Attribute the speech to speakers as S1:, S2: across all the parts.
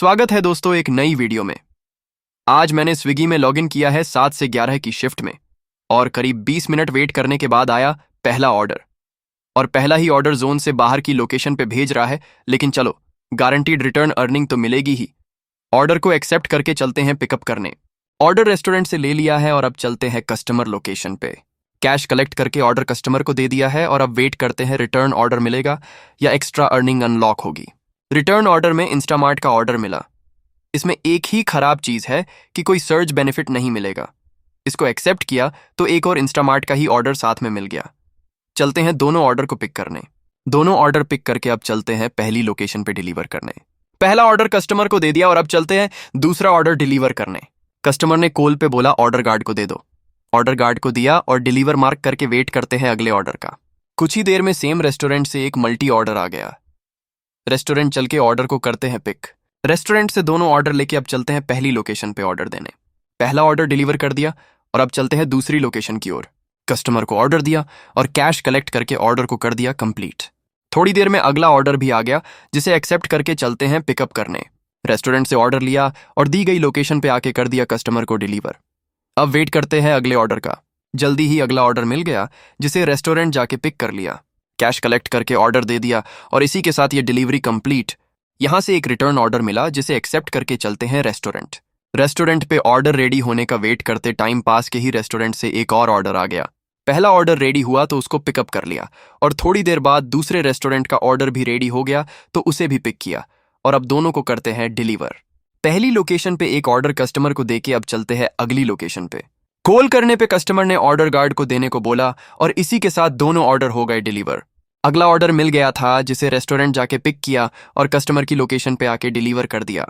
S1: स्वागत है दोस्तों एक नई वीडियो में। आज मैंने स्विगी में लॉगिन किया है 7 से 11 की शिफ्ट में और करीब 20 मिनट वेट करने के बाद आया पहला ऑर्डर। और पहला ही ऑर्डर जोन से बाहर की लोकेशन पे भेज रहा है, लेकिन चलो गारंटीड रिटर्न अर्निंग तो मिलेगी ही। ऑर्डर को एक्सेप्ट करके चलते हैं पिकअप करने। ऑर्डर रेस्टोरेंट से ले लिया है और अब चलते हैं कस्टमर लोकेशन पे। कैश कलेक्ट करके ऑर्डर कस्टमर को दे दिया है और अब वेट करते हैं रिटर्न ऑर्डर मिलेगा या एक्स्ट्रा अर्निंग अनलॉक होगी। रिटर्न ऑर्डर में इंस्टामार्ट का ऑर्डर मिला। इसमें एक ही खराब चीज है कि कोई सर्ज बेनिफिट नहीं मिलेगा। इसको एक्सेप्ट किया तो एक और इंस्टामार्ट का ही ऑर्डर साथ में मिल गया। चलते हैं दोनों ऑर्डर को पिक करने। दोनों ऑर्डर पिक करके अब चलते हैं पहली लोकेशन पे डिलीवर करने। पहला ऑर्डर कस्टमर को दे दिया और अब चलते हैं दूसरा ऑर्डर डिलीवर करने। कस्टमर ने कॉल पे बोला ऑर्डर गार्ड को दे दो। ऑर्डर गार्ड को दिया और डिलीवर मार्क करके वेट करते हैं अगले ऑर्डर का। कुछ ही देर में सेम रेस्टोरेंट से एक मल्टी ऑर्डर आ गया। रेस्टोरेंट चल के ऑर्डर को करते हैं पिक। रेस्टोरेंट से दोनों ऑर्डर लेके अब चलते हैं पहली लोकेशन पे ऑर्डर देने। पहला ऑर्डर डिलीवर कर दिया और अब चलते हैं दूसरी लोकेशन की ओर। कस्टमर को ऑर्डर दिया और कैश कलेक्ट करके ऑर्डर को कर दिया कंप्लीट। थोड़ी देर में अगला ऑर्डर भी आ गया, जिसे एक्सेप्ट करके चलते हैं पिकअप करने। रेस्टोरेंट से ऑर्डर लिया और दी गई लोकेशन पे आके कर दिया कस्टमर को डिलीवर। अब वेट करते हैं अगले ऑर्डर का। जल्दी ही अगला ऑर्डर मिल गया, जिसे रेस्टोरेंट जाके पिक कर लिया। कैश कलेक्ट करके ऑर्डर दे दिया और इसी के साथ ये डिलीवरी कंप्लीट। यहां से एक रिटर्न ऑर्डर मिला, जिसे एक्सेप्ट करके चलते हैं रेस्टोरेंट। रेस्टोरेंट पे ऑर्डर रेडी होने का वेट करते टाइम पास के ही रेस्टोरेंट से एक और ऑर्डर आ गया। पहला ऑर्डर रेडी हुआ तो उसको पिकअप कर लिया और थोड़ी देर बाद दूसरे रेस्टोरेंट का ऑर्डर भी रेडी हो गया तो उसे भी पिक किया और अब दोनों को करते हैं डिलीवर। पहली लोकेशन पे एक ऑर्डर कस्टमर को देके अब चलते हैं अगली लोकेशन पे। कॉल करने पे कस्टमर ने ऑर्डर गार्ड को देने को बोला और इसी के साथ दोनों ऑर्डर हो गए डिलीवर। अगला ऑर्डर मिल गया था, जिसे रेस्टोरेंट जाके पिक किया और कस्टमर की लोकेशन पे आके डिलीवर कर दिया।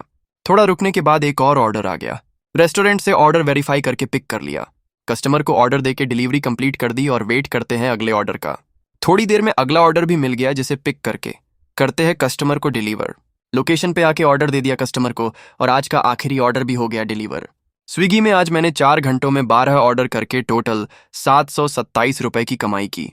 S1: थोड़ा रुकने के बाद एक और ऑर्डर आ गया। रेस्टोरेंट से ऑर्डर वेरीफाई करके पिक कर लिया। कस्टमर को ऑर्डर देके डिलीवरी कंप्लीट कर दी और वेट करते हैं अगले ऑर्डर का। थोड़ी देर में अगला ऑर्डर भी मिल गया, जिसे पिक करके करते हैं कस्टमर को डिलीवर। लोकेशन पे आके ऑर्डर दे दिया कस्टमर को और आज का आखिरी ऑर्डर भी हो गया डिलीवर। स्विगी में आज मैंने 4 घंटों में 12 ऑर्डर करके टोटल 727 रुपए की कमाई की।